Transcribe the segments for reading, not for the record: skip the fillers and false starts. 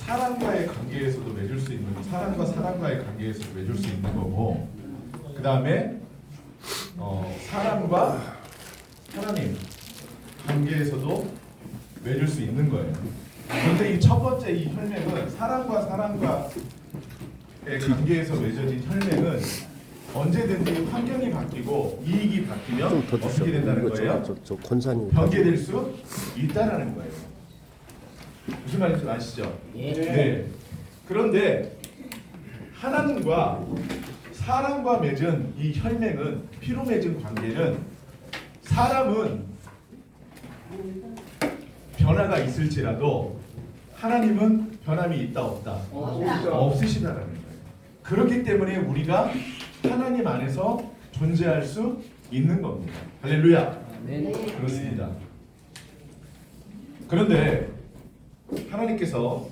사람과의 관계에서도 맺을 수 있는, 사람과 사람과의 관계에서 맺을 수 있는 거고, 그 다음에 사람과 하나님 관계에서도 맺을 수 있는 거예요. 그런데 이 첫 번째 이 혈맹은 사람과 사람과의 관계에서 맺어진 혈맹은 언제든지 환경이 바뀌고 이익이 바뀌면 어떻게 된다는 거예요? 저 권사님 변개될 수 있다라는 거예요. 무슨 말인지 아시죠? 네. 그런데 하나님과 사람과 맺은 이 혈맹은, 피로 맺은 관계는, 사람은 변화가 있을지라도 하나님은 변함이 있다 없다? 없으시다라는 거예요. 그렇기 때문에 우리가 하나님 안에서 존재할 수 있는 겁니다. 할렐루야. 그렇습니다. 그런데 하나님께서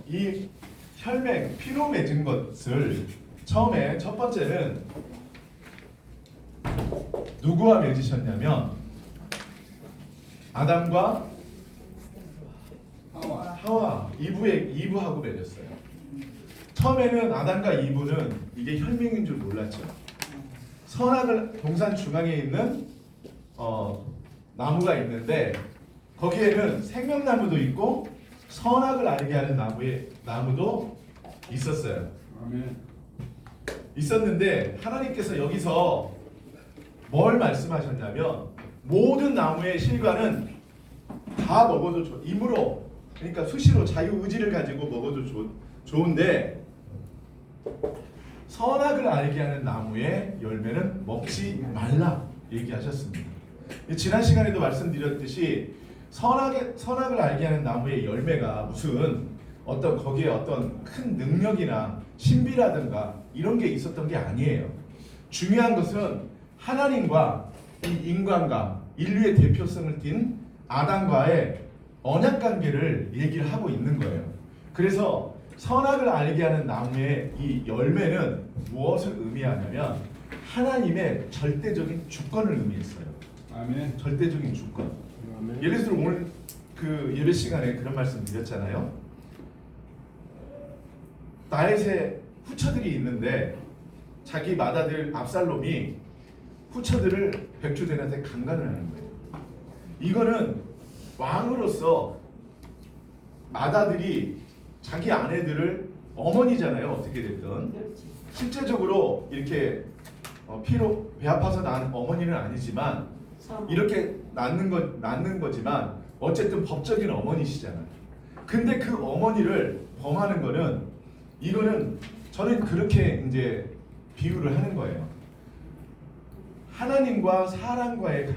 이 혈맹, 피로 맺은 것을 처음에 첫 번째는 누구와 맺으셨냐면 아담과 하와, 이브하고 맺었어요. 처음에는 아담과 이브는 이게 혈맹인 줄 몰랐죠. 선악을, 동산 중앙에 있는 나무가 있는데 거기에는 생명나무도 있고 선악을 알게 하는 나무도 있었어요. 있었는데 하나님께서 여기서 뭘 말씀하셨냐면 모든 나무의 실과는 다 먹어도 임으로, 그러니까 수시로 자유의지를 가지고 먹어도 좋은데 선악을 알게 하는 나무의 열매는 먹지 말라 얘기하셨습니다. 지난 시간에도 말씀드렸듯이 선악을 알게 하는 나무의 열매가 무슨 거기에 어떤 큰 능력이나 신비라든가 이런 게 있었던 게 아니에요. 중요한 것은 하나님과 이 인간과 인류의 대표성을 띤 아담과의 언약 관계를 얘기를 하고 있는 거예요. 그래서 선악을 알게 하는 나무의 이 열매는 무엇을 의미하냐면 하나님의 절대적인 주권을 의미했어요. 아멘. 절대적인 주권. 아멘. 예를 들어 오늘 그 예배 시간에 그런 말씀 드렸잖아요. 다윗의 후처들이 있는데 자기 맏아들 압살롬이 후처들을 백주대한테 강간을 하는 거예요. 이거는 왕으로서 맏아들이 자기 아내들을, 어머니잖아요. 어떻게 됐든 실제적으로 이렇게 피로 배 아파서 낳은 어머니는 아니지만 이렇게 낳는 거지만 어쨌든 법적인 어머니시잖아요. 근데 그 어머니를 범하는 거는, 이거는 저는 그렇게 이제 비유를 하는 거예요. 하나님과 사람과의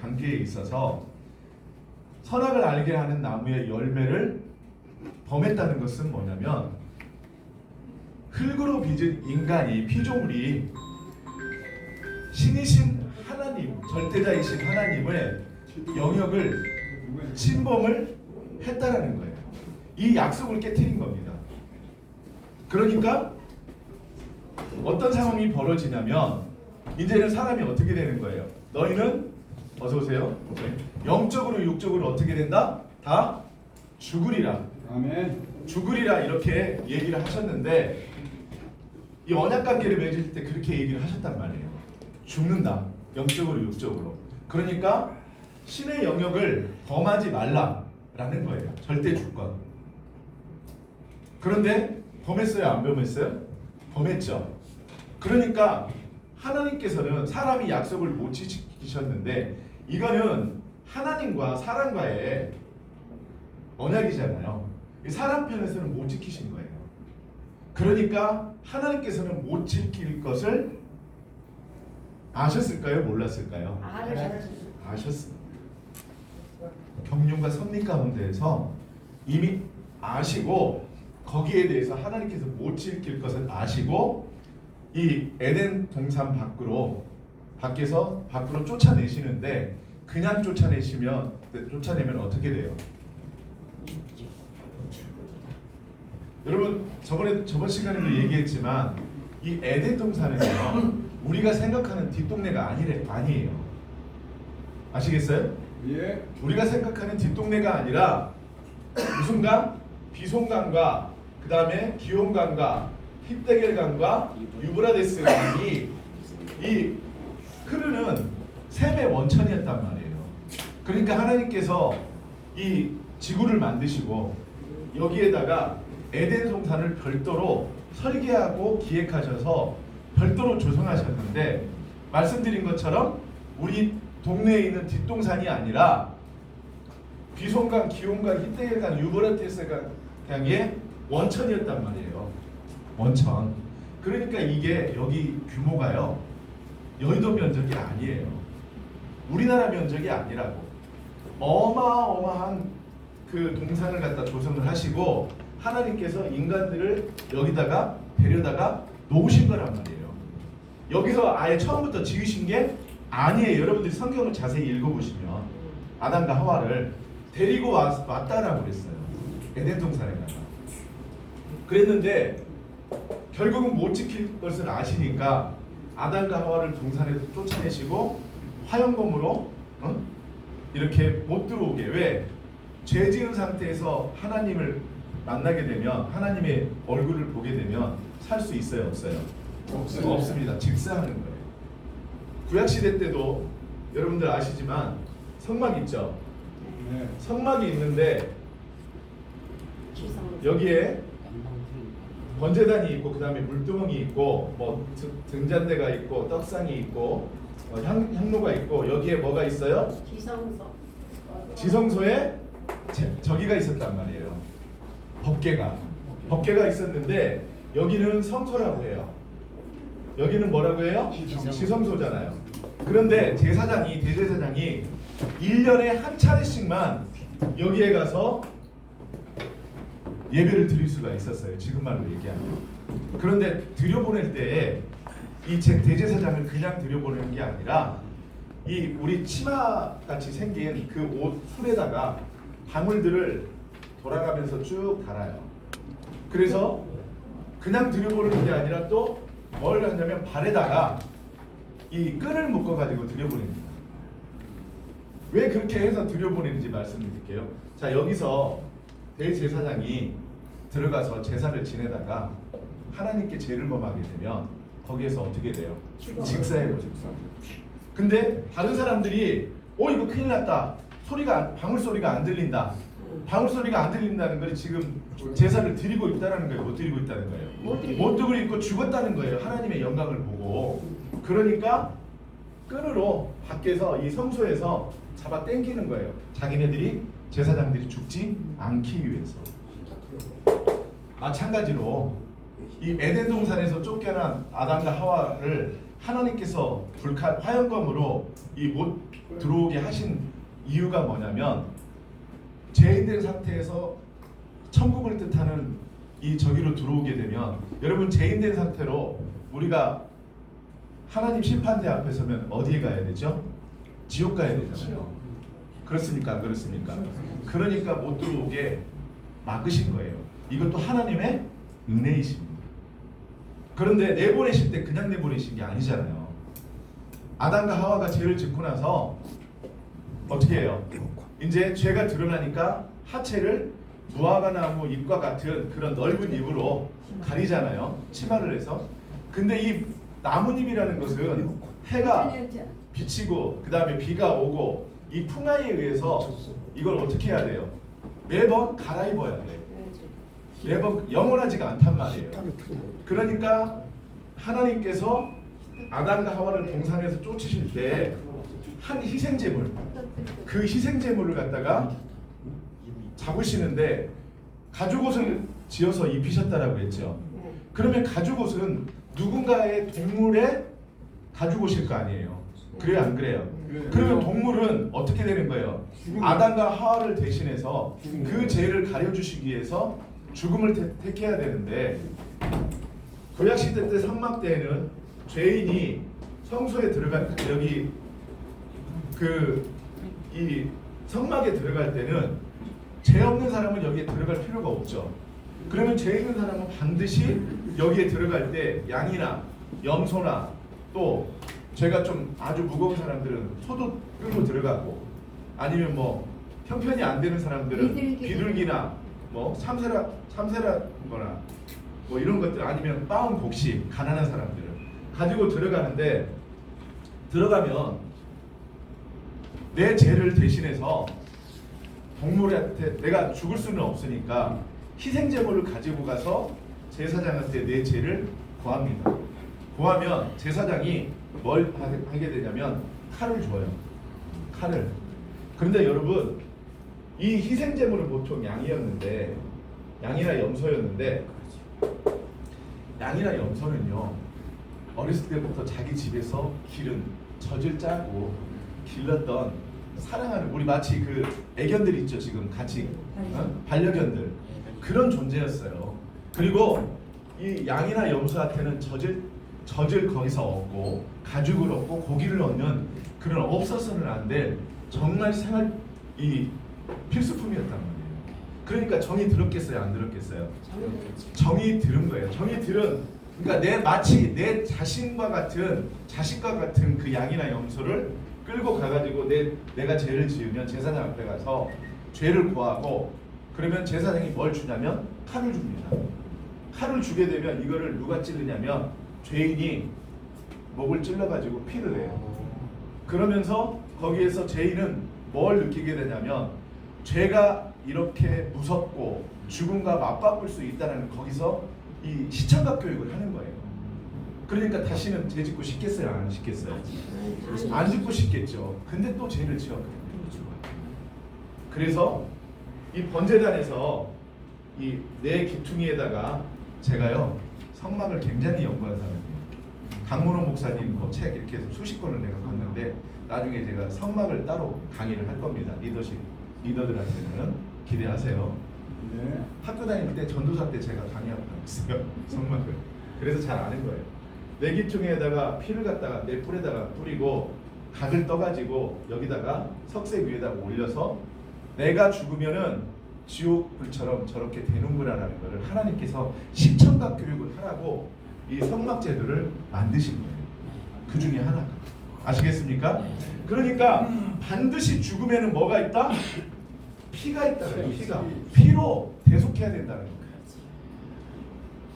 관계에 있어서 선악을 알게 하는 나무의 열매를 범했다는 것은 뭐냐면 흙으로 빚은 인간이, 피조물이 신이신 하나님, 절대자이신 하나님의 영역을 침범을 했다라는 거예요. 이 약속을 깨트린 겁니다. 그러니까 어떤 상황이 벌어지냐면 이제는 사람이 어떻게 되는 거예요? 너희는 어서 오세요. 영적으로 육적으로 어떻게 된다? 다 죽으리라. 아멘. 죽으리라 이렇게 얘기를 하셨는데 이 언약 관계를 맺을 때 그렇게 얘기를 하셨단 말이에요. 죽는다. 영적으로 육적으로. 그러니까 신의 영역을 범하지 말라라는 거예요. 절대 주권. 그런데 범했어요? 안 범했어요? 범했죠. 그러니까 하나님께서는 사람이 약속을 못 지키셨는데 이거는 하나님과 사람과의 언약이잖아요. 사람 편에서는 못 지키신 거예요. 그러니까 하나님께서는 못 지킬 것을 아셨을까요? 몰랐을까요? 아셨습니다. 경륜과 섭리 가운데에서 이미 아시고 거기에 대해서 하나님께서 못 지킬 것을 아시고 이 에덴 동산 밖으로 쫓아내시는데 그냥 쫓아내면 어떻게 돼요? 여러분 저번 시간에도 얘기했지만 이 에덴 동산은요 우리가 생각하는 뒷동네가 아니에요. 아시겠어요? 예. 우리가 생각하는 뒷동네가 아니라 무슨가 비송강과 그 다음에 기온강과 힙데겔강과 유브라데스 강이 이 흐르는 샘의 원천이었단 말이에요. 그러니까 하나님께서 이 지구를 만드시고 여기에다가 에덴 동산을 별도로 설계하고 기획하셔서 별도로 조성하셨는데 말씀드린 것처럼 우리 동네에 있는 뒷동산이 아니라 비송강, 기온강, 힙데겔강, 유브라테스 강의 원천이었단 말이에요. 원천. 그러니까 이게 여기 규모가요 여의도 면적이 아니에요. 우리나라 면적이 아니라고. 어마어마한 그 동산을 갖다 조성을 하시고 하나님께서 인간들을 여기다가 데려다가 놓으신 거란 말이에요. 여기서 아예 처음부터 지으신 게 아니에요. 여러분들이 성경을 자세히 읽어보시면 아담과 하와를 데리고 왔다라고 그랬어요. 에덴 동산에다가. 그랬는데 결국은 못 지킬 것을 아시니까 아담과 하와를 동산에서 쫓아내시고 화영검으로 이렇게 못 들어오게. 왜? 죄 지은 상태에서 하나님을 만나게 되면 하나님의 얼굴을 보게 되면 살 수 있어요? 없어요? 없습니다. 직사하는 거예요. 구약시대 때도 여러분들 아시지만 성막 있죠? 성막이 있는데 여기에 번제단이 있고 그 다음에 물두멍이 있고 뭐 등잔대가 있고 떡상이 있고 향로가 있고 여기에 뭐가 있어요? 지성소에 저기가 있었단 말이에요. 법궤가 있었는데 여기는 성소라고 해요. 여기는 뭐라고 해요? 지성소잖아요. 그런데 대제사장이 1년에 한 차례씩만 여기에 가서 예배를 드릴 수가 있었어요. 지금 말로 얘기하면. 그런데 들여보낼 때에 이 대제사장을 그냥 들여보내는 게 아니라 이 우리 치마같이 생긴 그 옷 풀에다가 방울들을 돌아가면서 쭉 달아요. 그래서 그냥 들여보내는 게 아니라 또 뭘 하냐면 발에다가 이 끈을 묶어가지고 들여보냅니다. 왜 그렇게 해서 들여보내는지 말씀드릴게요. 자, 여기서 대제사장이 들어가서 제사를 지내다가 하나님께 죄를 범하게 되면 거기에서 어떻게 돼요? 직사예요. 근데 다른 사람들이 이거 큰일 났다. 방울 소리가 안 들린다. 방울 소리가 안 들린다는 건 지금 제사를 드리고 있다는 거예요. 못 드리고 있다는 거예요. 못 드리고 있고 죽었다는 거예요. 하나님의 영광을 보고. 그러니까 끈으로 밖에서 이 성소에서 잡아 당기는 거예요. 자기네들이 제사장들이 죽지 않기 위해서. 마찬가지로 이 에덴 동산에서 쫓겨난 아담과 하와를 하나님께서 화영검으로 이 못 들어오게 하신 이유가 뭐냐면 죄인된 상태에서 천국을 뜻하는 이 저기로 들어오게 되면 여러분 죄인된 상태로 우리가 하나님 심판대 앞에 서면 어디에 가야 되죠? 지옥 가야 되잖아요. 그렇습니까? 안 그렇습니까? 그러니까 못 들어오게 막으신 거예요. 이것도 하나님의 은혜이십니다. 그런데 내보내실 때 그냥 내보내신 게 아니잖아요. 아담과 하와가 죄를 짓고 나서 어떻게 해요? 이제 죄가 드러나니까 하체를 무화과 나무 잎과 같은 그런 넓은 잎으로 가리잖아요. 치마를 해서. 근데 이 나뭇잎이라는 것은 해가 비치고 그 다음에 비가 오고 이 풍화에 의해서 이걸 어떻게 해야 돼요? 매번 갈아입어야 돼요. 매번 영원하지가 않단 말이에요. 그러니까 하나님께서 아담과 하와를 동산에서 쫓으실 때 한 희생제물, 그 희생제물을 갖다가 잡으시는데 가죽옷을 지어서 입히셨다라고 했죠. 그러면 가죽옷은 누군가의 동물의 가죽옷일 거 아니에요. 그래요, 안 그래요? 그러면 동물은 어떻게 되는 거예요? 아담과 하와를 대신해서 그 죄를 가려주시기 위해서 죽음을 택해야 되는데 구약시대 때 성막 때에는 죄인이 성소에 들어갈 여기 이 성막에 들어갈 때는 죄 없는 사람은 여기에 들어갈 필요가 없죠. 그러면 죄 있는 사람은 반드시 여기에 들어갈 때 양이나 염소나 또 죄가 좀 아주 무거운 사람들은 소도 끌고 들어가고 아니면 뭐 형편이 안 되는 사람들은 비둘기나 뭐 삼세라거나 뭐 이런 것들 아니면 빠운 곡식 가난한 사람들을 가지고 들어가는데 들어가면 내 죄를 대신해서 동물한테 내가 죽을 수는 없으니까 희생제물을 가지고 가서 제사장한테 내 죄를 고합니다. 고하면 제사장이 뭘 하게 되냐면 칼을 줘요. 칼을. 그런데 여러분 이 희생제물은 보통 양이었는데 양이나 염소였는데 양이나 염소는요 어렸을 때부터 자기 집에서 기른 젖을 짜고 길렀던 사랑하는 우리 마치 그 애견들 있죠 지금 같이 반려견들 그런 존재였어요. 그리고 이 양이나 염소한테는 젖을 거기서 얻고 가죽을 얻고 고기를 얻는 그런 없어서는 안 될 정말 생활 이 필수품이었단 말이에요. 그러니까 정이 들었겠어요, 안 들었겠어요? 정이 들은 거예요. 정이 들은 그러니까 마치 내 자식과 같은 그 양이나 염소를 끌고 가가지고 내가 죄를 지으면 제사장 앞에 가서 죄를 고하고 그러면 제사장이 뭘 주냐면 칼을 줍니다. 칼을 주게 되면 이거를 누가 찌르냐면 죄인이 목을 찔러가지고 피를 내요. 그러면서 거기에서 죄인은 뭘 느끼게 되냐면 죄가 이렇게 무섭고 죽음과 맞바꿀 수 있다는 거기서 이 시청각 교육을 하는 거예요. 그러니까 다시는 죄 짓고 싶겠어요, 안 싶겠어요? 안 짓고 싶겠죠. 근데 또 죄를 지었거든요. 그래서 이 번제단에서 이 내 귀퉁이에다가 제가요 성막을 굉장히 연구한 사람이에요. 강문호 목사님 그 책 이렇게 해서 수십 권을 내가 봤는데 나중에 제가 성막을 따로 강의를 할 겁니다. 리더들한테는 기대하세요. 네. 학교 다닐 때 전도사 때 제가 강의하고 다녔어요. 성막을. 그래서 잘 아는 거예요. 내 귀퉁이에다가 피를 갖다가 내 뿔에다가 뿌리고 각을 떠가지고 여기다가 석쇠 위에다가 올려서 내가 죽으면은 지옥 불처럼 저렇게 되는구나라는 것을 하나님께서 시청각 교육을 하라고 이 성막 제도를 만드신 거예요. 그 중에 하나가. 아시겠습니까? 그러니까 반드시 죽으면은 뭐가 있다? 피가 있다는 피가. 피로 대속해야 된다는 거예요.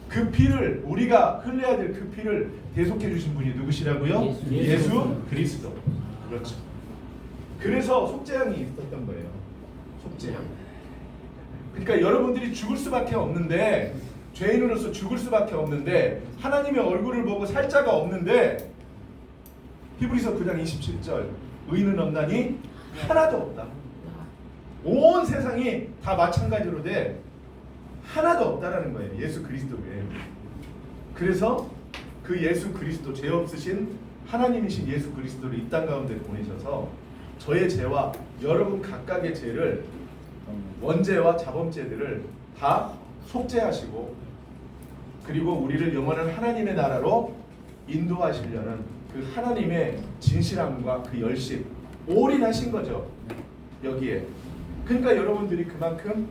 그 피를 우리가 흘려야 될 그 피를 대속해 주신 분이 누구시라고요? 예수 그리스도. 그렇죠. 그래서 속죄양이 있었던 거예요. 속죄양. 그러니까 여러분들이 죽을 수밖에 없는데 죄인으로서 죽을 수밖에 없는데 하나님의 얼굴을 보고 살 자가 없는데 히브리서 9장 27절 의인은 없나니 하나도 없다. 온 세상이 다 마찬가지로 돼 하나도 없다라는 거예요. 예수 그리스도 외에. 그래서 그 예수 그리스도 죄 없으신 하나님이신 예수 그리스도를 이 땅 가운데 보내셔서 저의 죄와 여러분 각각의 죄를 원죄와 자범죄들을 다 속죄하시고 그리고 우리를 영원한 하나님의 나라로 인도하시려는 그 하나님의 진실함과 그 열심 올인하신 거죠. 여기에. 그러니까 여러분들이 그만큼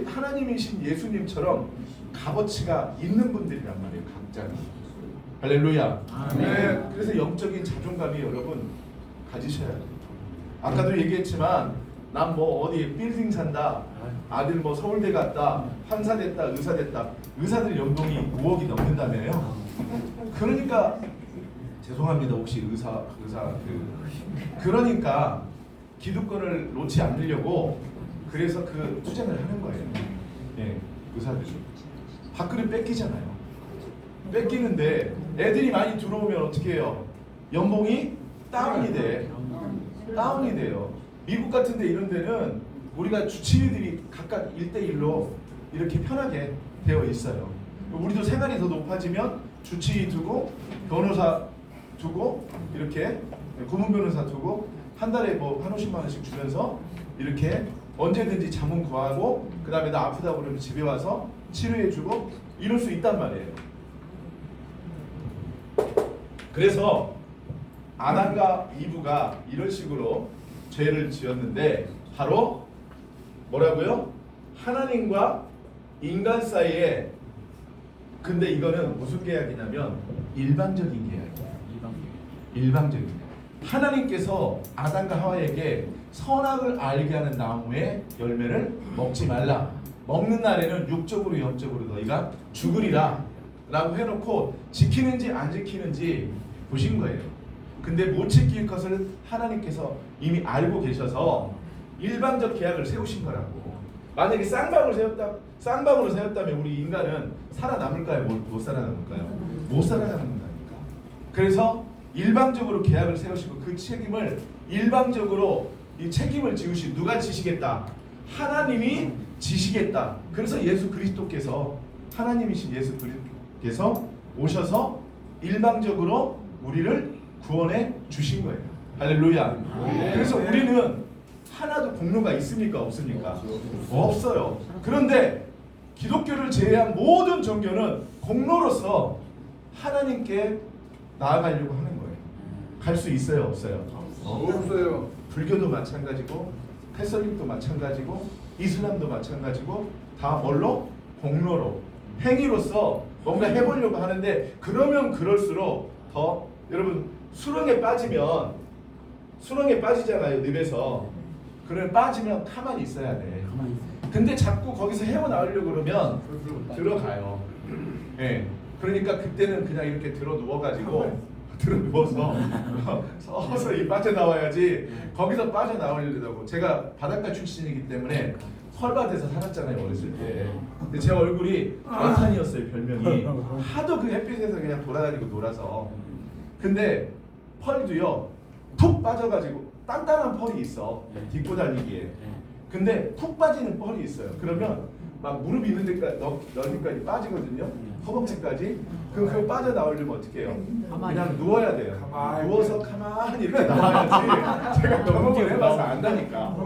하나님이신 예수님처럼 값어치가 있는 분들이란 말이에요. 각자가. 할렐루야. 네. 그래서 영적인 자존감이 여러분 가지셔야 돼요. 아까도 얘기했지만 난 뭐 어디 빌딩 산다, 아들 뭐 서울대 갔다, 판사 됐다, 의사 됐다. 의사들 연봉이 5억이 넘는다며요. 그러니까 죄송합니다. 혹시 의사 그러니까 기득권을 놓지 않으려고 그래서 그 투쟁을 하는 거예요. 예, 의사들이 밥그릇 뺏기잖아요. 뺏기는데 애들이 많이 들어오면 어떻게 해요? 연봉이 다운이 돼요. 미국 같은 데 이런 데는 우리가 주치의들이 각각 1대1로 이렇게 편하게 되어 있어요. 우리도 생활이 더 높아지면 주치의 두고 변호사 두고 이렇게 고문 변호사 두고 한 달에 뭐 한 50만 원씩 주면서 이렇게 언제든지 자문 구하고 그 다음에 나 아프다 그러면 집에 와서 치료해주고 이럴 수 있단 말이에요. 그래서 아담과 이브가 이런 식으로 죄를 지었는데 바로 뭐라고요? 하나님과 인간 사이에 근데 이거는 무슨 계약이냐면 일방적인 계약이에요. 일방적인. 하나님께서 아담과 하와에게 선악을 알게 하는 나무의 열매를 먹지 말라. 먹는 날에는 육적으로 영적으로 너희가 죽으리라 라고 해놓고 지키는지 안 지키는지 보신 거예요. 근데 못 지킬 것을 하나님께서 이미 알고 계셔서 일방적 계약을 세우신 거라고. 만약에 쌍방으로 세웠다면 우리 인간은 살아남을까요? 못 살아남을까요? 못 살아남는다니까. 그래서 일방적으로 계약을 세우시고 그 책임을 일방적으로 이 책임을 지우시 누가 지시겠다? 하나님이 지시겠다. 그래서 예수 그리스도께서 하나님이신 예수 그리스도께서 오셔서 일방적으로 우리를 구원해 주신 거예요. 할렐루야. 그래서 우리는 하나도 공로가 있습니까? 없습니까? 없어요. 그런데 기독교를 제외한 모든 종교는 공로로서 하나님께 나아가려고 하는 거예요. 갈 수 있어요? 없어요? 없어요. 불교도 마찬가지고 캐톨릭도 마찬가지고 이슬람도 마찬가지고 다 뭘로? 공로로 행위로서 뭔가 해보려고 하는데 그러면 그럴수록 더 여러분 수렁에 빠지잖아요. 늪에서. 그러면 빠지면 가만히 있어야 돼. 근데 자꾸 거기서 헤어나오려고 그러면 들어가요. 예. 그러니까 그때는 그냥 이렇게 들어 누워서 서서히 빠져나와야지 거기서 빠져나오려고. 제가 바닷가 출신이기 때문에 헐밭에서 살았잖아요 어렸을 때. 근데 제 얼굴이 원탄이었어요 별명이. 하도 그 햇빛에서 그냥 돌아다니고 놀아서. 근데 펄도요 푹 빠져가지고 단단한 펄이 있어 딛고 다니기에. 근데 푹 빠지는 펄이 있어요. 그러면 막 무릎 있는 데까지 여기까지 빠지거든요. 허벅지까지. 그럼 그거 빠져나오려면 어떻게 해요? 그냥 누워야 돼요. 누워서 가만히 이렇게 나와야지. 제가 경험을 해봐서 안다니까.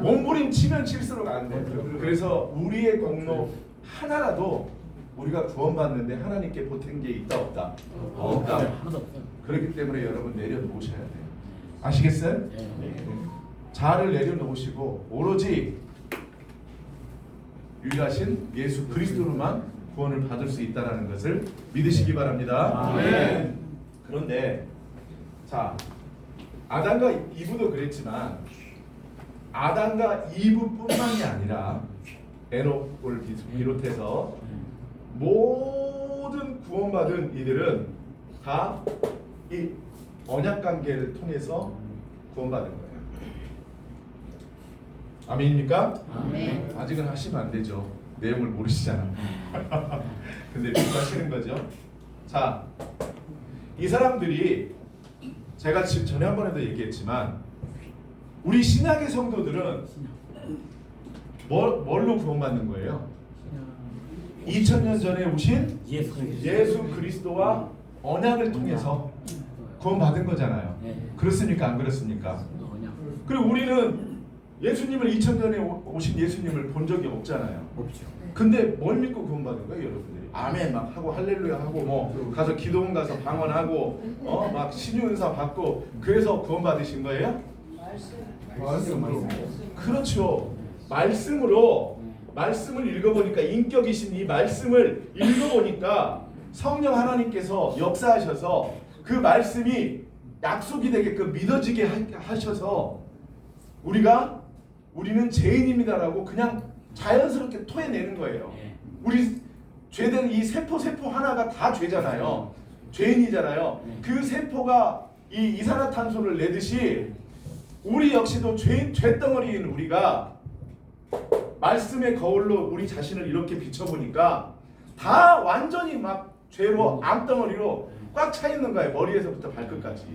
몸부림 칠수록 안 돼. 그래서 우리의 공로 하나라도 우리가 구원받는데 하나님께 보탠 게 있다 없다? 없다. 그렇기 때문에 여러분 내려놓으셔야 돼요. 아시겠어요? 자아를 내려놓으시고 오로지 유일하신 예수 그리스도로만 구원을 받을 수 있다는 것을 믿으시기 바랍니다. 아멘. 그런데 자 아담과 이브도 그랬지만 아담과 이브뿐만이 아니라 에녹을 비롯해서 모든 구원받은 이들은 다 이 언약 관계를 통해서 구원받은 거예요. 아멘입니까? 아멘. 아직은 하시면 안 되죠. 내용을 모르시잖아. 근데 믿으시는 거죠. 자, 이 사람들이 제가 전에 한 번에도 얘기했지만 우리 신약의 성도들은 뭘로 구원받는 거예요? 2000년 전에 오신 예수 그리스도와 언약을 통해서 구원받은 거잖아요. 그렇습니까? 안 그렇습니까? 그리고 우리는 예수님을 2000년에 오신 예수님을 본 적이 없잖아요. 없죠. 근데 뭘 믿고 구원받은 거예요, 여러분들이? 아멘 막 하고 할렐루야 하고 뭐 가서 기도원 가서 방언하고 막 신유은사 받고 그래서 구원받으신 거예요? 말씀으로. 그렇죠. 말씀을 읽어보니까 인격이신 이 말씀을 읽어보니까 성령 하나님께서 역사하셔서 그 말씀이 약속이 되게끔 믿어지게 하셔서 우리는 죄인입니다라고 그냥 자연스럽게 토해내는 거예요. 우리 죄된 이 세포 하나가 다 죄잖아요. 죄인이잖아요. 그 세포가 이 이산화탄소를 내듯이 우리 역시도 죄덩어리인 우리가 말씀의 거울로 우리 자신을 이렇게 비춰보니까 다 완전히 막 죄로 암덩어리로 꽉 차 있는 거예요. 머리에서부터 발끝까지.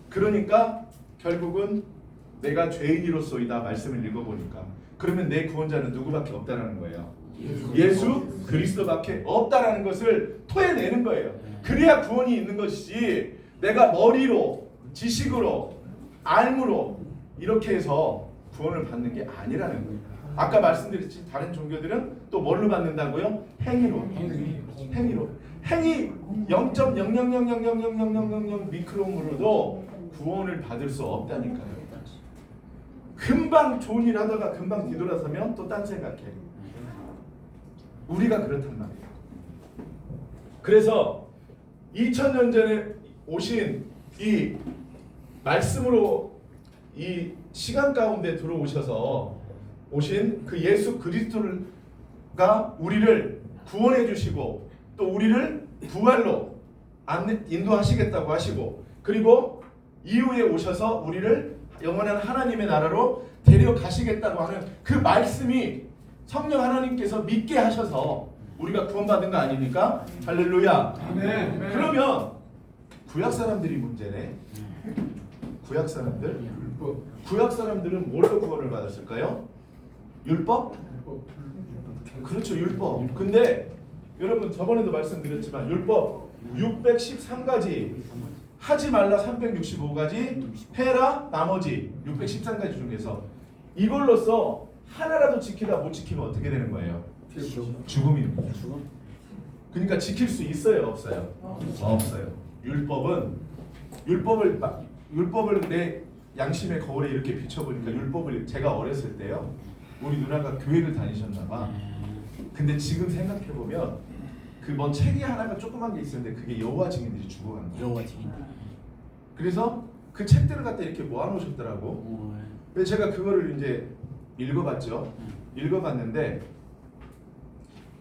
그러니까 결국은 내가 죄인이로소이다 말씀을 읽어보니까 그러면 내 구원자는 누구밖에 없다라는 거예요. 예수 그리스도밖에 없다라는 것을 토해내는 거예요. 그래야 구원이 있는 것이지 내가 머리로 지식으로 알므로 이렇게 해서 구원을 받는 게 아니라는 거예요. 아까 말씀드렸지 다른 종교들은 또 뭘로 받는다고요? 행위로. 행위 0.0000000000 미크롬으로도 구원을 받을 수 없다니까요. 금방 좋은 일 하다가 금방 뒤돌아서면 또 딴 생각해. 우리가 그렇단 말이에요. 그래서 2000년 전에 오신 이 말씀으로 이 시간 가운데 들어오셔서 오신 그 예수 그리스도가 우리를 구원해 주시고 또 우리를 부활로 인도하시겠다고 하시고 그리고 이후에 오셔서 우리를 영원한 하나님의 나라로 데려가시겠다고 하는 그 말씀이 성령 하나님께서 믿게 하셔서 우리가 구원받은 거 아닙니까? 할렐루야. 아멘. 그러면 구약 사람들이 문제네. 구약 사람들. 율법. 구약 사람들은 뭘로 구원을 받았을까요? 율법? 그렇죠, 율법. 근데 여러분 저번에도 말씀드렸지만 율법 613가지 하지 말라 365가지 해라 나머지 613가지 중에서 이걸로써 하나라도 지키다 못 지키면 어떻게 되는 거예요? 죽음입니다. 그러니까 지킬 수 있어요, 없어요? 없어요. 율법을 내 양심의 거울에 이렇게 비춰보니까 율법을 제가 어렸을 때요. 우리 누나가 교회를 다니셨나 봐. 근데 지금 생각해 보면 그 뭔 책이 하나가 조그만 게 있었는데 그게 여호와 증인들이 죽어간 거예요. 여호와 증인들. 그래서 그 책들을 갖다 이렇게 모아놓으셨더라고. 그래서 제가 그거를 이제 읽어봤죠. 읽어봤는데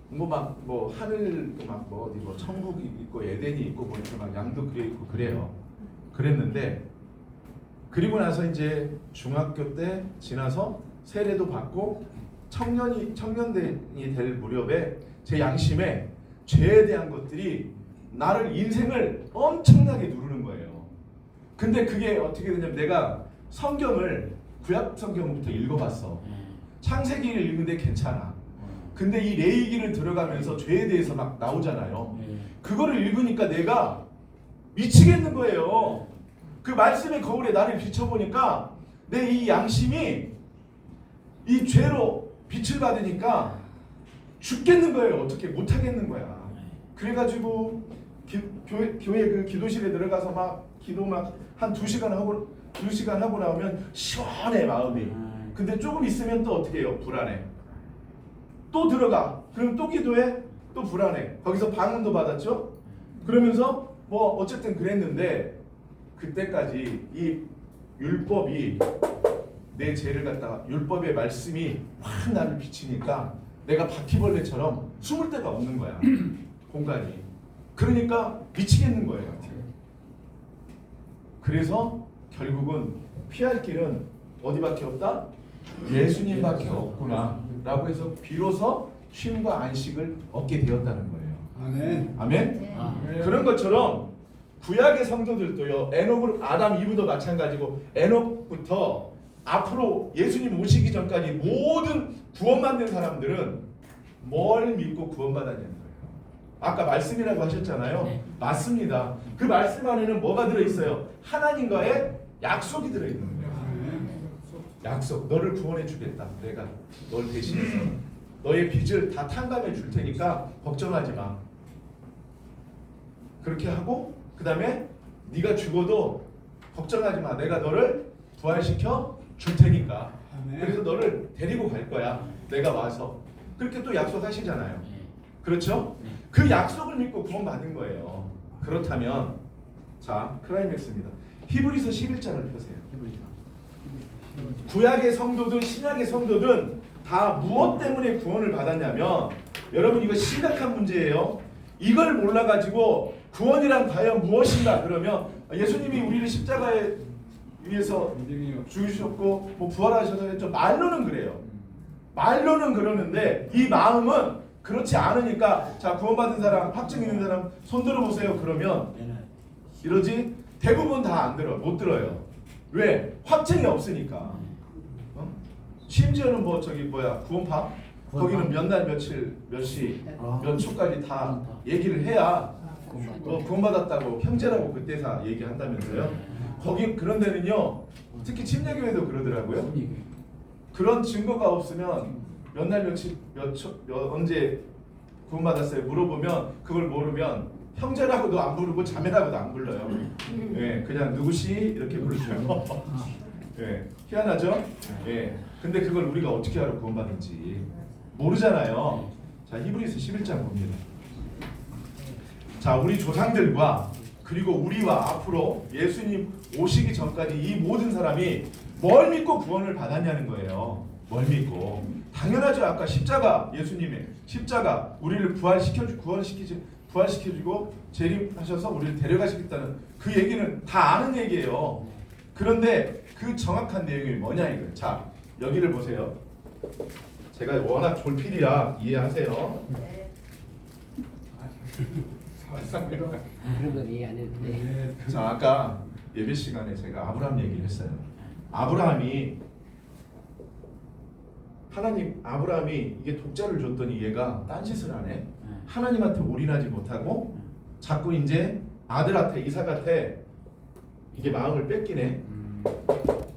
뭐 하늘도 막 뭐 어디 뭐 천국이 있고 에덴이 있고 보니까 막 양도 그려 있고 그래요. 그랬는데 그리고 나서 이제 중학교 때 지나서 세례도 받고 청년이 될 무렵에 제 양심에 죄에 대한 것들이 나를 인생을 엄청나게 누르는 거예요. 근데 그게 어떻게 되냐면 내가 성경을 구약 성경부터 읽어봤어. 창세기를 읽는데 괜찮아. 근데 이 레위기를 들어가면서 죄에 대해서 막 나오잖아요. 그거를 읽으니까 내가 미치겠는 거예요. 그 말씀의 거울에 나를 비춰보니까 내 이 양심이 이 죄로 빛을 받으니까 죽겠는 거예요. 어떻게 못하겠는 거야. 그래가지고 교회 그 기도실에 들어가서 막 기도 막 한 2시간 하고 나오면 시원해 마음이. 근데 조금 있으면 또 어떻게 해요? 불안해. 또 들어가. 그럼 또 기도해. 또 불안해. 거기서 방언도 받았죠. 그러면서 뭐 어쨌든 그랬는데 그때까지 이 율법이 내 죄를 갖다가 율법의 말씀이 확 나를 비치니까 내가 바퀴벌레처럼 숨을 데가 없는 거야. 공간이. 그러니까 미치겠는 거예요. 그래서 결국은 피할 길은 어디밖에 없다? 예수님밖에 없구나 라고 해서 비로소 쉼과 안식을 얻게 되었다는 거예요. 아멘. 아멘? 그런 것처럼 구약의 성도들도요. 아담 이브도 마찬가지고 에녹부터 앞으로 예수님 오시기 전까지 모든 구원받는 사람들은 뭘 믿고 구원받았냐는 거예요. 아까 말씀이라고 하셨잖아요. 네. 맞습니다. 그 말씀 안에는 뭐가 들어있어요? 하나님과의 약속이 들어있는 거예요. 약속. 너를 구원해 주겠다. 내가 널 대신해서 너의 빚을 다 탕감해 줄 테니까 걱정하지 마. 그렇게 하고 그 다음에 네가 죽어도 걱정하지 마. 내가 너를 부활시켜 줄 테니까. 그래서 너를 데리고 갈 거야. 내가 와서. 그렇게 또 약속하시잖아요. 그렇죠? 그 약속을 믿고 구원받은 거예요. 그렇다면 자 클라이맥스입니다. 히브리서 11장을 펴세요. 구약의 성도든 신약의 성도든 다 무엇 때문에 구원을 받았냐면 여러분 이거 심각한 문제예요. 이걸 몰라가지고 구원이란 과연 무엇인가 그러면 예수님이 우리를 십자가에 위해서 죽으셨고 뭐 부활하셔서 했죠. 말로는 그래요. 말로는 그러는데 이 마음은 그렇지 않으니까 자 구원받은 사람 확증 있는 사람 손 들어보세요. 그러면 이러지 대부분 다 안 들어 못 들어요. 왜? 확증이 없으니까. 심지어는 뭐 저기 뭐야 구원파 거기는 몇 날 며칠 몇 시 몇 초까지 다 얘기를 해야 구원받았다고 형제라고 그때사 얘기한다면서요. 거기 그런 데는요 특히 침례교회도 그러더라고요. 그런 증거가 없으면 몇 날 며칠 언제 구원받았어요 물어보면 그걸 모르면 형제라고도 안 부르고 자매라고도 안 불러요. 예, 그냥 누구시 이렇게 부르죠. 예, 희한하죠? 예, 근데 그걸 우리가 어떻게 알아 구원받은지 모르잖아요. 자, 히브리서 11장 봅니다. 자, 우리 조상들과 그리고 우리와 앞으로 예수님 오시기 전까지 이 모든 사람이 뭘 믿고 구원을 받았냐는 거예요. 뭘 믿고. 당연하죠. 아까 십자가, 예수님의 십자가 우리를 부활시켜주고 재림하셔서 우리를 데려가시겠다는 그 얘기는 다 아는 얘기예요. 그런데 그 정확한 내용이 뭐냐 이거예요. 자, 여기를 보세요. 제가 워낙 졸필이라 이해하세요. 그런 건 이해 안 해도 돼. 자, 아까 예배 시간에 제가 아브라함 얘기를 했어요. 아브라함이 이게 독자를 줬더니 얘가 딴짓을 하네. 하나님한테 올인하지 못하고 자꾸 이제 아들한테 이삭한테 이게 마음을 뺏기네.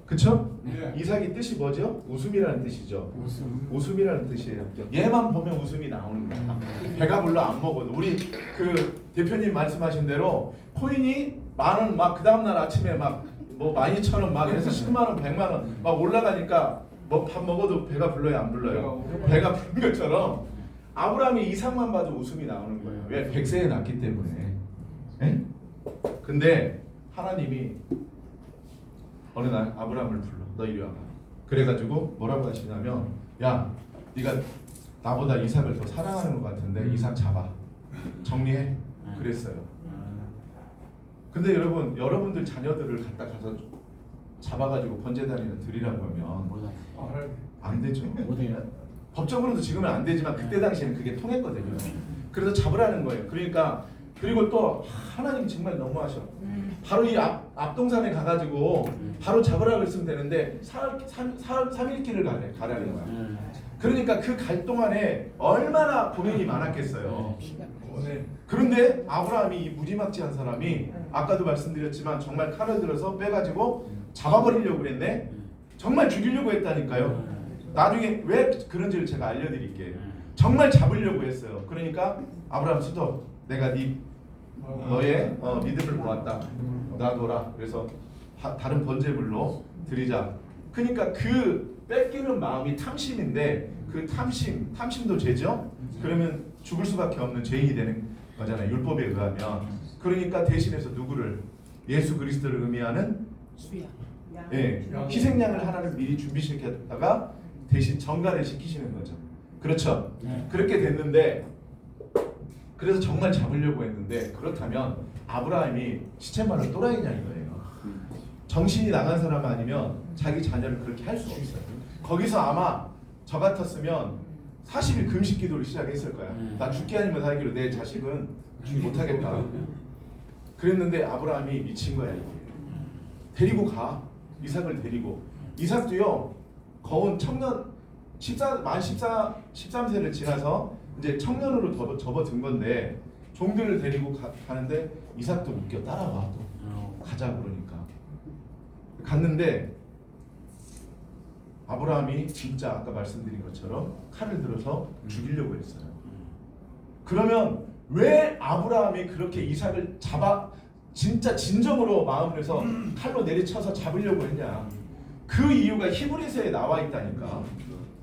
그쵸? 네. 이삭이 뜻이 뭐죠? 웃음이라는 뜻이죠. 웃음. 웃음이라는 뜻이에요. 얘만 보면 웃음이 나오는 거야. 배가 불러 안 먹어도. 우리 그 대표님 말씀하신 대로 코인이 만원 막 그 다음날 아침에 막 뭐 12,000원 막 해서 10만원 100만원 막 올라가니까 뭐 밥 먹어도 배가 불러요 안 불러요? 배가 부른 것처럼 아브라함이 이삭만 봐도 웃음이 나오는 거예요. 왜? 100세에 낳기 때문에. 에? 근데 하나님이 어느 날 아브라함을 불러. 너 이리 와봐. 그래가지고 뭐라고 하시냐면, 야, 네가 나보다 이삭을 더 사랑하는 것 같은데 이삭 잡아. 정리해. 그랬어요. 근데 여러분들 자녀들을 가서 잡아가지고 번제단위를 드리라고 하면 안 되죠. 못해요. 법적으로도 지금은 안 되지만 그때 당시에는 그게 통했거든요. 그래서 잡으라는 거예요. 그러니까 그리고 또 하나님 정말 너무하셔. 바로 이 앞동산에 가가지고 바로 잡으라고 했으면 되는데 3일길을 가라는 거야. 그러니까 그 갈 동안에 얼마나 고민이 많았겠어요. 그런데 아브라함이 이 무지막지한 사람이 아까도 말씀드렸지만 정말 칼을 들어서 빼가지고 잡아버리려고 그랬네. 정말 죽이려고 했다니까요. 나중에 왜 그런지를 제가 알려드릴게요. 정말 잡으려고 했어요. 그러니까 아브라함 스톱. 내가 너의 믿음을 보았다. 놔둬라. 그래서 다른 번제물로 드리자. 그러니까 그 뺏기는 마음이 탐심인데 그 탐심도 죄죠. 그러면 죽을 수밖에 없는 죄인이 되는 거잖아요. 율법에 의하면. 그러니까 대신해서 누구를? 예수 그리스도를 의미하는 예, 희생양을 하나를 미리 준비시켰다가 대신 정갈을 시키시는 거죠. 그렇죠? 그렇게 됐는데 그래서 정말 잡으려고 했는데 그렇다면 아브라함이 시체말로 또라이냐 이거예요. 정신이 나간 사람 아니면 자기 자녀를 그렇게 할 수 없어요. 거기서 아마 저 같았으면 40일 금식 기도를 시작했을 거야. 나 죽기 아니면 살기로 내 자식은 못하겠다. 그랬는데 아브라함이 미친 거야 이게. 데리고 가. 이삭을 데리고. 이삭도요 거운 청년 13세를 지나서 이제 청년으로 접어든 건데 종들을 데리고 가는데 이삭도 웃겨 따라와 또 가자 그러니까 갔는데 아브라함이 진짜 아까 말씀드린 것처럼 칼을 들어서 죽이려고 했어요. 그러면 왜 아브라함이 그렇게 이삭을 진짜 진정으로 마음을 해서 칼로 내리쳐서 잡으려고 했냐? 그 이유가 히브리서에 나와 있다니까.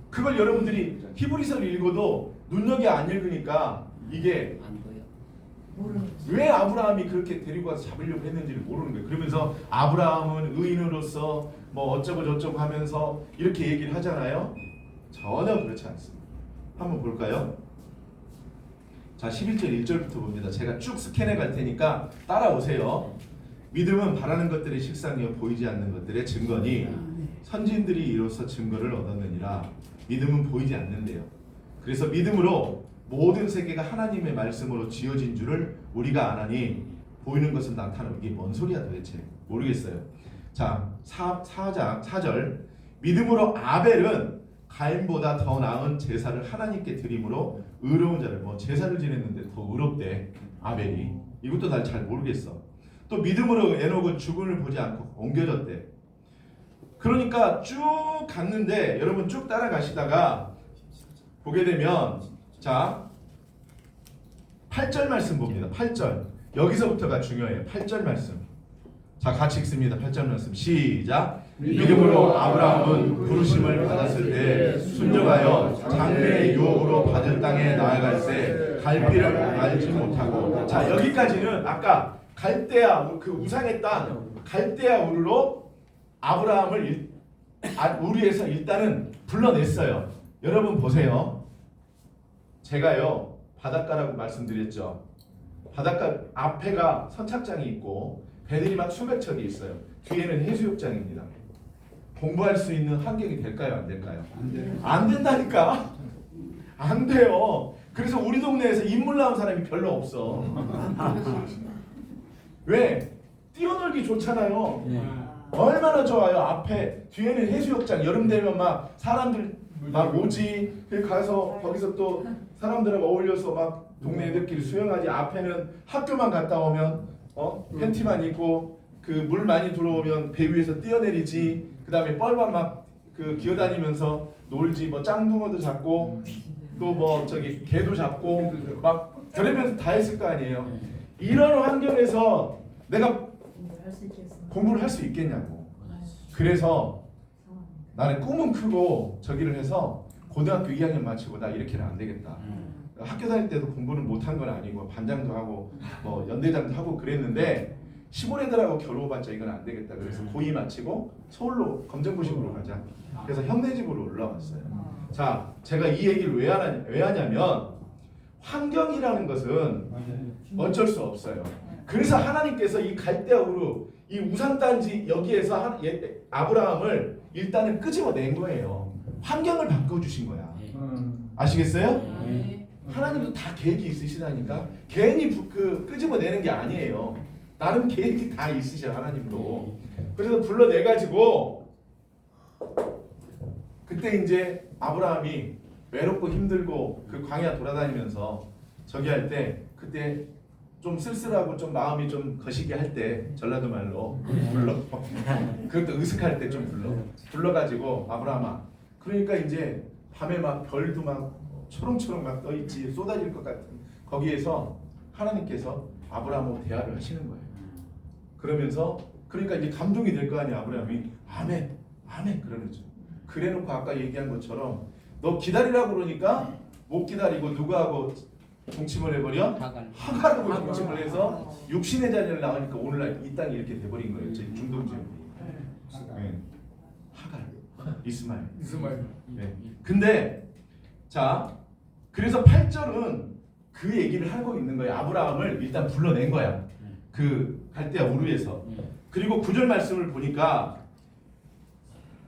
그걸 여러분들이 히브리서를 읽어도 눈여겨 안 읽으니까 이게 안 보여. 왜 아브라함이 그렇게 데리고 가서 잡으려고 했는지를 모르는 거예요. 그러면서 아브라함은 의인으로서 뭐 어쩌고 저쩌고 하면서 이렇게 얘기를 하잖아요. 전혀 그렇지 않습니다. 한번 볼까요? 자, 11절 1절부터 봅니다. 제가 쭉 스캔해 갈 테니까 따라오세요. 믿음은 바라는 것들의 실상이요 보이지 않는 것들의 증거니 선진들이 이로써 증거를 얻었느니라. 믿음은 보이지 않는데요. 그래서 믿음으로 모든 세계가 하나님의 말씀으로 지어진 줄을 우리가 아나니 보이는 것은 나타나는 이게 뭔 소리야 도대체 모르겠어요. 자, 4절 믿음으로 아벨은 가인보다 더 나은 제사를 하나님께 드림으로 의로운 자를 뭐 제사를 지냈는데 더 의롭대 아벨이. 이것도 난 잘 모르겠어. 또 믿음으로 에녹은 죽음을 보지 않고 옮겨졌대. 그러니까 쭉 갔는데 여러분 쭉 따라가시다가 보게 되면 자 8절 말씀 봅니다. 8절 여기서부터가 중요해요. 8절 말씀. 자 같이 읽습니다. 8절 말씀 시작. 믿음으로 아브라함은 부르심을 받았을 때 순종하여 장래의 유업으로 받을 땅에 나아갈 때 갈피를 알지 못하고. 자 여기까지는 아까 갈대아 그 우상의 땅 갈대아 우르로 아브라함을 우리에서 일단은 불러냈어요. 여러분 보세요. 제가요 바닷가라고 말씀드렸죠. 바닷가 앞에가 선착장이 있고 배들이 막 수백 척이 있어요. 뒤에는 해수욕장입니다. 공부할 수 있는 환경이 될까요? 안 될까요? 안 돼. 안 된다니까. 안 돼요. 그래서 우리 동네에서 인물 나온 사람이 별로 없어. 왜? 뛰어놀기 좋잖아요. 얼마나 좋아요. 앞에 뒤에는 해수욕장. 여름 되면 막 사람들 막 오지. 가서 거기서 또 사람들하고 어울려서 막 동네 애들끼리 수영하지. 앞에는 학교만 갔다 오면 팬티만 입고 그 물 많이 들어오면 배 위에서 뛰어내리지. 그다음에 뻘밭 막 그 기어다니면서 놀지. 뭐 짱둥어도 잡고 또 뭐 저기 개도 잡고 막 별의별 다 했을 거 아니에요. 이런 환경에서 내가 공부를 할 수 있겠냐고. 그래서 나는 꿈은 크고 저기를 해서 고등학교 2학년 마치고 나 이렇게는 안 되겠다. 학교 다닐 때도 공부는 못한 건 아니고 반장도 하고 뭐 연대장도 하고 그랬는데 시골 애들하고 겨루어봤자 이건 안 되겠다. 그래서 고2 마치고 서울로 검정고시부로 가자. 그래서 형네 집으로 올라왔어요. 자, 제가 이 얘기를 왜 하냐면 환경이라는 것은 어쩔 수 없어요. 그래서 하나님께서 이 갈대아우르 이 우상단지 여기에서 아브라함을 일단은 끄집어낸 거예요. 환경을 바꿔주신 거야. 아시겠어요? 하나님도 다 계획이 있으시다니까. 괜히 끄집어내는 게 아니에요. 나름 계획이 다 있으셔 하나님도. 그래서 불러내가지고 그때 이제 아브라함이 외롭고 힘들고 그 광야 돌아다니면서 저기 할 때 그때 좀 쓸쓸하고 좀 마음이 좀 거시기 할 때 전라도 말로 불러. 그것도 으슥할 때 좀 불러가지고 아브라함아. 그러니까 이제 밤에 막 별도 막 초롱초롱 막 떠 있지 쏟아질 것 같은 거기에서 하나님께서 아브라함하고 대화를 하시는 거예요. 그러면서 그러니까 이제 감동이 될 거 아니야. 아브라함이 아멘 아멘 그러죠. 그래놓고 아까 얘기한 것처럼 너 기다리라고 그러니까 못 기다리고 누구하고 동침을 해버려? 하갈하고 동침을 해서 육신의 자녀를 낳으니까 오늘날 이 땅이 이렇게 돼버린 거예요. 중동 지역이. 네. 하갈, 이스마엘. 네. 근데 자 그래서 8절은 그 얘기를 하고 있는 거예요. 아브라함을 일단 불러낸 거야. 그 갈대아 우르에서. 그리고 9절 말씀을 보니까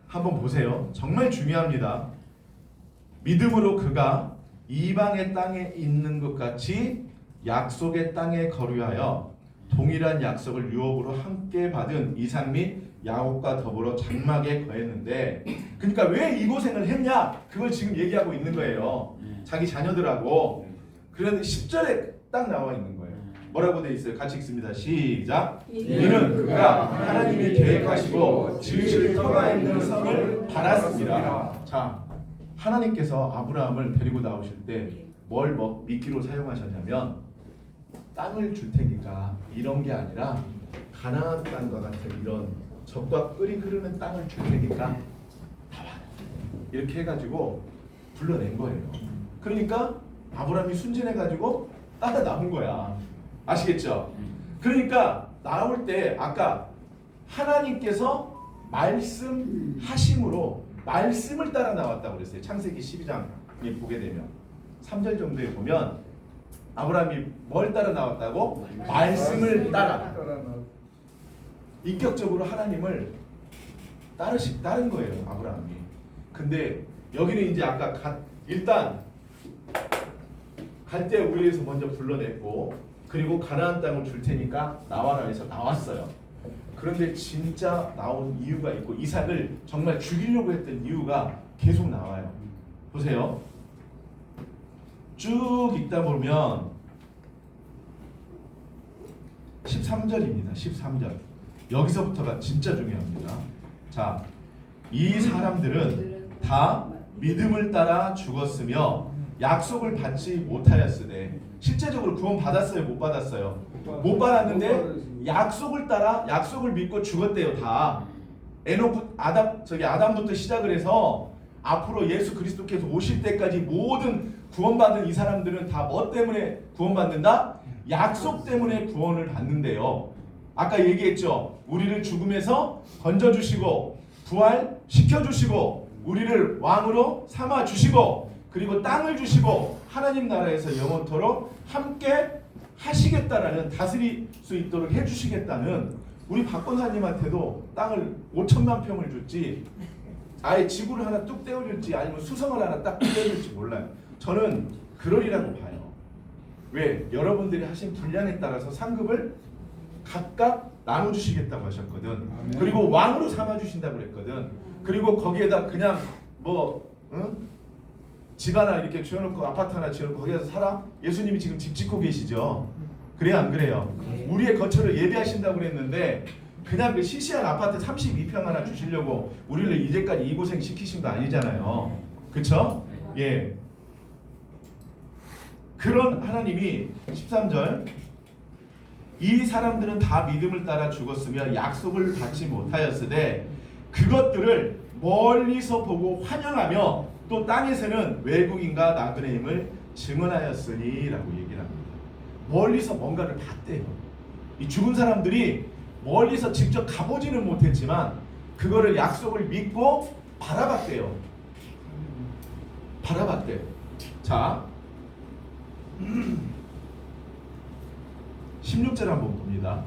한번 보세요. 정말 중요합니다. 믿음으로 그가 이방의 땅에 있는 것 같이 약속의 땅에 거류하여 동일한 약속을 유업으로 함께 받은 이삭 및 야곱과 더불어 장막에 거했는데 그러니까 왜 이 고생을 했냐? 그걸 지금 얘기하고 있는 거예요. 자기 자녀들하고. 그런데 10절에 딱 나와 있는 거예요. 뭐라고 돼 있어요? 같이 읽습니다. 시작. 이는 그가 하나님이 계획하시고 지으실 터가 있는 성을 받았습니다. 자, 하나님께서 아브라함을 데리고 나오실 때 뭘 미끼로 사용하셨냐면 땅을 줄 테니까 이런 게 아니라 가나안 땅과 같은 이런 적과 끓이 흐르는 땅을 줄 테니까 나와. 이렇게 해가지고 불러낸 거예요. 그러니까 아브라함이 순진해가지고 따라 나온 거야. 아시겠죠? 그러니까 나올 때 아까 하나님께서 말씀하심으로 말씀을 따라 나왔다고 그랬어요. 창세기 12장에 보게 되면 3절 정도에 보면 아브라함이 뭘 따라 나왔다고? 말씀을 따라. 인격적으로 하나님을 따른 거예요. 아브라함이. 근데 여기는 이제 아까 일단 갈대아 우르에서 먼저 불러냈고 그리고 가나안 땅을 줄 테니까 나와라 해서 나왔어요. 그런데 진짜 나온 이유가 있고 이삭을 정말 죽이려고 했던 이유가 계속 나와요. 보세요. 쭉 읽다 보면 13절입니다. 13절. 여기서부터가 진짜 중요합니다. 자, 이 사람들은 다 믿음을 따라 죽었으며 약속을 받지 못하였으되 실제적으로 구원 받았어요? 못 받았어요? 못 받았는데 약속을 따라 약속을 믿고 죽었대요. 다 아담부터 시작을 해서 앞으로 예수 그리스도께서 오실 때까지 모든 구원받은 이 사람들은 다 뭐 때문에 구원받는다? 약속 때문에 구원을 받는데요. 아까 얘기했죠. 우리를 죽음에서 건져주시고 부활시켜 주시고 우리를 왕으로 삼아 주시고 그리고 땅을 주시고 하나님 나라에서 영원토록 함께 하시겠다라는 다스릴 수 있도록 해주시겠다는 우리 박 권사님한테도 땅을 5천만 평을 줬지 아예 지구를 하나 뚝 떼어줄지 아니면 수성을 하나 딱 떼어줄지 몰라요. 저는 그러리라고 봐요. 왜? 여러분들이 하신 분량에 따라서 상급을 각각 나눠주시겠다고 하셨거든. 그리고 왕으로 삼아주신다고 그랬거든. 그리고 거기에다 그냥 뭐 집 하나 이렇게 지어놓고 아파트 하나 지어놓고 거기에서 살아? 예수님이 지금 집 짓고 계시죠? 그래요 안 그래요? 우리의 거처를 예비하신다고 그랬는데 그냥 그 시시한 아파트 32평 하나 주시려고 우리를 이제까지 이 고생 시키신 거 아니잖아요. 그쵸? 예. 그런 하나님이 13절 이 사람들은 다 믿음을 따라 죽었으며 약속을 받지 못하였으되 그것들을 멀리서 보고 환영하며 또 땅에서는 외국인과 나그네임을 증언하였으니 라고 얘기를 합니다. 멀리서 뭔가를 봤대요. 이 죽은 사람들이 멀리서 직접 가보지는 못했지만 그거를 약속을 믿고 바라봤대요. 바라봤대요. 자 16절 한번 봅니다.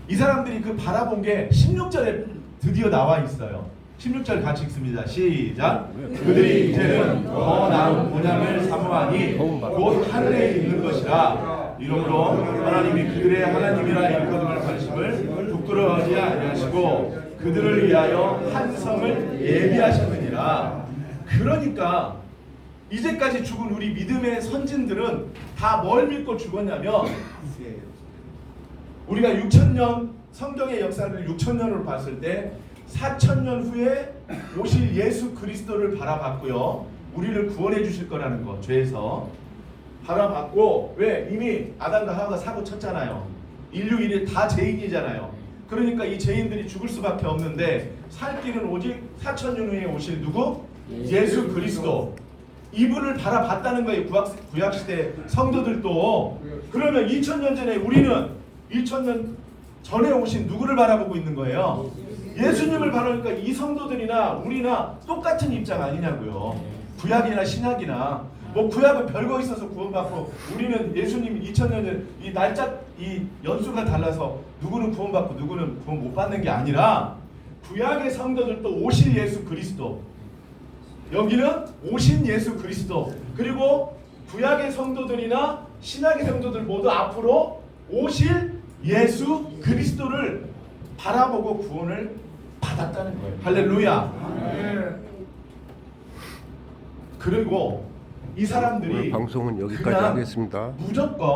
이 사람들이 그 바라본 게 16절에 드디어 나와 있어요. 16절 같이 읽습니다. 시작. 그들이 이제는 더 나은 본향을 사모하니 곧 하늘에 있는 것이라. 이러므로 하나님이 그들의 하나님이라 일거듭할 관심을 부끄러워하지 아니하시고 그들을 위하여 한 성을 예비하셨느니라. 그러니까 이제까지 죽은 우리 믿음의 선진들은 다 뭘 믿고 죽었냐면 우리가 6,000년 성경의 역사를 6,000년으로 봤을 때 4,000년 후에 오실 예수 그리스도를 바라봤고요. 우리를 구원해 주실 거라는 거 죄에서 바라봤고 왜? 이미 아담과 하와가 사고 쳤잖아요. 인류 일이 다 죄인이잖아요. 그러니까 이 죄인들이 죽을 수밖에 없는데 살 길은 오직 4,000년 후에 오실 누구? 예수 그리스도. 이분을 바라봤다는 거예요. 구약시대 성도들도. 그러면 2000년 전에 우리는 2000년 전에 오신 누구를 바라보고 있는 거예요? 예수님을 바라니까 이 성도들이나 우리나 똑같은 입장 아니냐고요. 구약이나 신약이나 뭐 구약은 별거 있어서 구원받고 우리는 예수님 2000년 전 이 날짜 이 연수가 달라서 누구는 구원받고 누구는 구원 못 받는 게 아니라 구약의 성도들도 오실 예수 그리스도 여기는 오신 예수 그리스도 그리고 구약의 성도들이나 신약의 성도들 모두 앞으로 오실 예수 그리스도를 바라보고 구원을 받았다는 거예요. 할렐루야. 그리고 이 사람들이 오늘 방송은 여기까지 그냥 하겠습니다. 무조건